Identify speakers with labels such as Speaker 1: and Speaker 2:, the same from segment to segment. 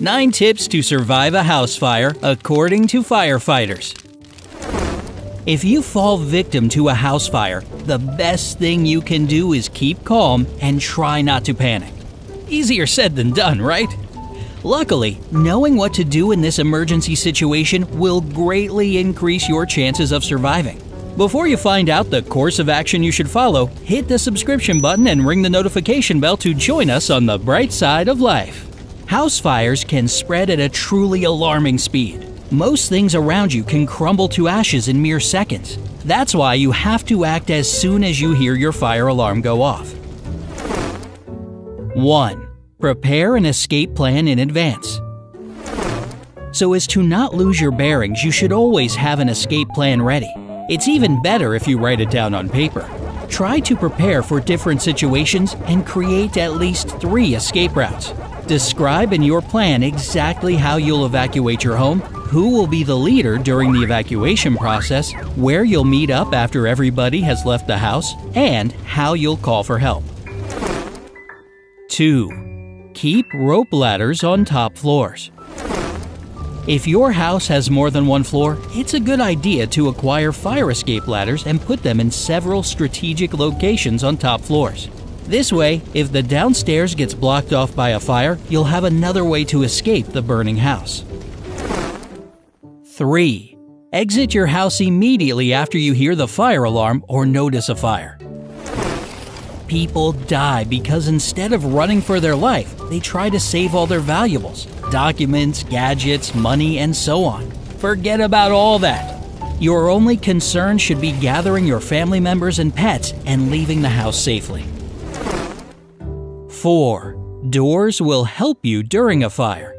Speaker 1: 9 tips to survive a house fire according to firefighters. If you fall victim to a house fire, the best thing you can do is keep calm and try not to panic. Easier said than done, right? Luckily, knowing what to do in this emergency situation will greatly increase your chances of surviving. Before you find out the course of action you should follow, hit the subscription button and ring the notification bell to join us on the bright side of life. House fires can spread at a truly alarming speed. Most things around you can crumble to ashes in mere seconds. That's why you have to act as soon as you hear your fire alarm go off. 1. Prepare an escape plan in advance. So as to not lose your bearings, you should always have an escape plan ready. It's even better if you write it down on paper. Try to prepare for different situations and create at least 3 escape routes. Describe in your plan exactly how you'll evacuate your home, who will be the leader during the evacuation process, where you'll meet up after everybody has left the house, and how you'll call for help. 2. Keep rope ladders on top floors. If your house has more than one floor, it's a good idea to acquire fire escape ladders and put them in several strategic locations on top floors. This way, if the downstairs gets blocked off by a fire, you'll have another way to escape the burning house. 3. Exit your house immediately after you hear the fire alarm or notice a fire. People die because instead of running for their life, they try to save all their valuables, documents, gadgets, money, and so on. Forget about all that. Your only concern should be gathering your family members and pets and leaving the house safely. 4. Doors will help you during a fire.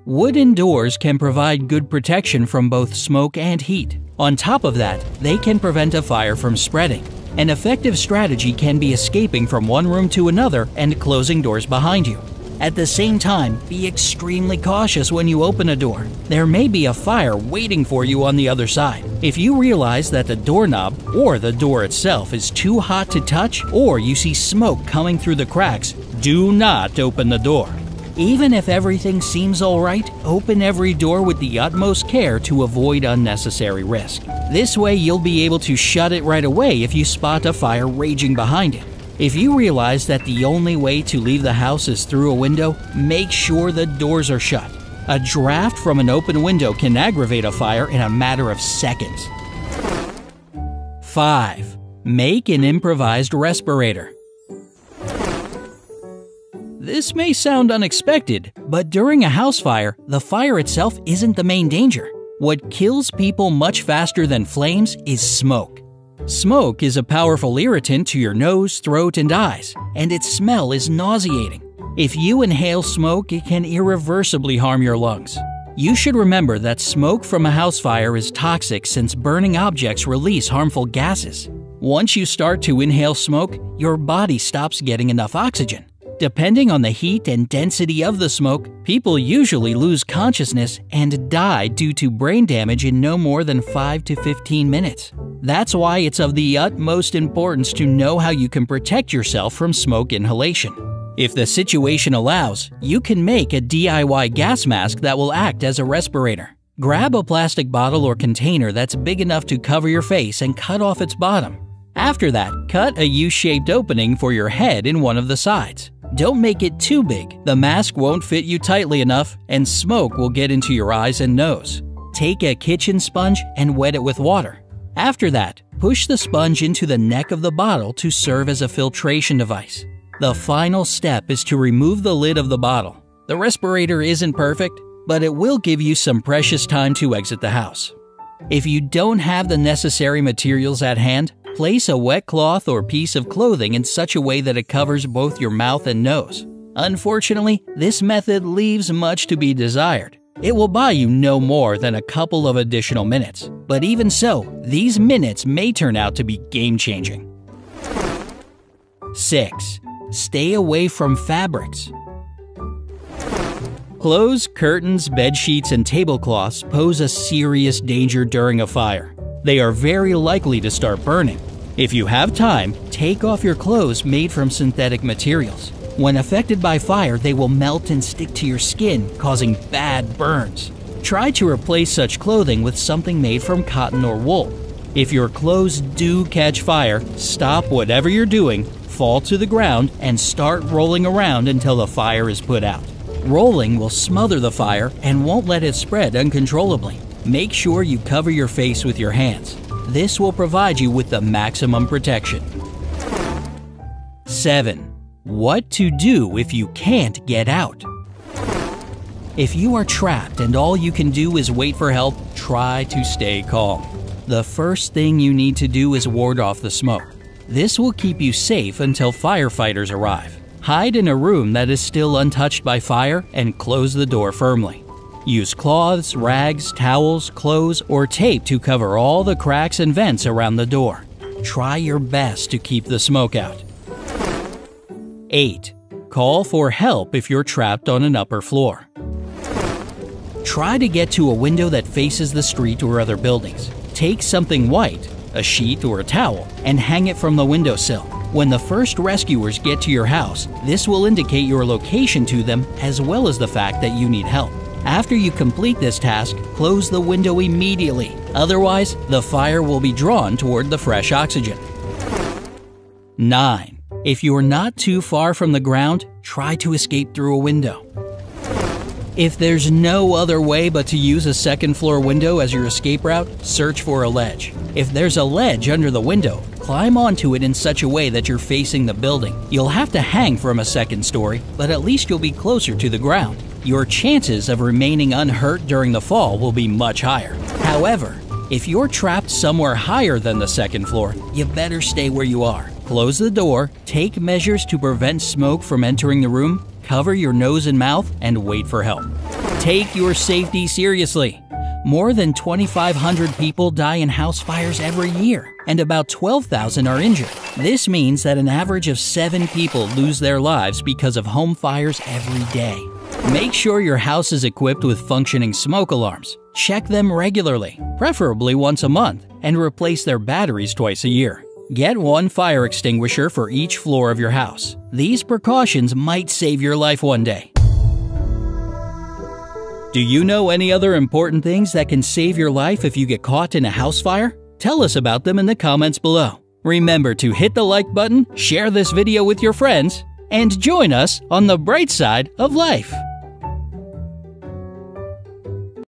Speaker 1: Wooden doors can provide good protection from both smoke and heat. On top of that, they can prevent a fire from spreading. An effective strategy can be escaping from one room to another and closing doors behind you. At the same time, be extremely cautious when you open a door. There may be a fire waiting for you on the other side. If you realize that the doorknob or the door itself is too hot to touch, or you see smoke coming through the cracks, do not open the door. Even if everything seems alright, open every door with the utmost care to avoid unnecessary risk. This way you'll be able to shut it right away if you spot a fire raging behind it. If you realize that the only way to leave the house is through a window, make sure the doors are shut. A draft from an open window can aggravate a fire in a matter of seconds. 5. Make an improvised respirator. This may sound unexpected, but during a house fire, the fire itself isn't the main danger. What kills people much faster than flames is smoke. Smoke is a powerful irritant to your nose, throat, and eyes, and its smell is nauseating. If you inhale smoke, it can irreversibly harm your lungs. You should remember that smoke from a house fire is toxic since burning objects release harmful gases. Once you start to inhale smoke, your body stops getting enough oxygen. Depending on the heat and density of the smoke, people usually lose consciousness and die due to brain damage in no more than 5 to 15 minutes. That's why it's of the utmost importance to know how you can protect yourself from smoke inhalation. If the situation allows, you can make a DIY gas mask that will act as a respirator. Grab a plastic bottle or container that's big enough to cover your face and cut off its bottom. After that, cut a U-shaped opening for your head in one of the sides. Don't make it too big. The mask won't fit you tightly enough, and smoke will get into your eyes and nose. Take a kitchen sponge and wet it with water. After that, push the sponge into the neck of the bottle to serve as a filtration device. The final step is to remove the lid of the bottle. The respirator isn't perfect, but it will give you some precious time to exit the house. If you don't have the necessary materials at hand, place a wet cloth or piece of clothing in such a way that it covers both your mouth and nose. Unfortunately, this method leaves much to be desired. It will buy you no more than a couple of additional minutes, but even so, these minutes may turn out to be game-changing. 6. Stay away from fabrics. Clothes, curtains, bed sheets, and tablecloths pose a serious danger during a fire. They are very likely to start burning. If you have time, take off your clothes made from synthetic materials. When affected by fire, they will melt and stick to your skin, causing bad burns. Try to replace such clothing with something made from cotton or wool. If your clothes do catch fire, stop whatever you're doing, fall to the ground, and start rolling around until the fire is put out. Rolling will smother the fire and won't let it spread uncontrollably. Make sure you cover your face with your hands. This will provide you with the maximum protection. 7. What to do if you can't get out. If you are trapped and all you can do is wait for help, try to stay calm. The first thing you need to do is ward off the smoke. This will keep you safe until firefighters arrive. Hide in a room that is still untouched by fire and close the door firmly. Use cloths, rags, towels, clothes, or tape to cover all the cracks and vents around the door. Try your best to keep the smoke out. 8. Call for help if you're trapped on an upper floor. Try to get to a window that faces the street or other buildings. Take something white, a sheet or a towel, and hang it from the windowsill. When the first rescuers get to your house, this will indicate your location to them as well as the fact that you need help. After you complete this task, close the window immediately. Otherwise, the fire will be drawn toward the fresh oxygen. 9. If you're not too far from the ground, try to escape through a window. If there's no other way but to use a second-floor window as your escape route, search for a ledge. If there's a ledge under the window, climb onto it in such a way that you're facing the building. You'll have to hang from a second story, but at least you'll be closer to the ground. Your chances of remaining unhurt during the fall will be much higher. However, if you're trapped somewhere higher than the second floor, you better stay where you are. Close the door, take measures to prevent smoke from entering the room, cover your nose and mouth, and wait for help. Take your safety seriously. More than 2,500 people die in house fires every year, and about 12,000 are injured. This means that an average of 7 people lose their lives because of home fires every day. Make sure your house is equipped with functioning smoke alarms. Check them regularly, preferably once a month, and replace their batteries twice a year. Get one fire extinguisher for each floor of your house. These precautions might save your life one day. Do you know any other important things that can save your life if you get caught in a house fire? Tell us about them in the comments below. Remember to hit the like button, share this video with your friends, and join us on the bright side of life.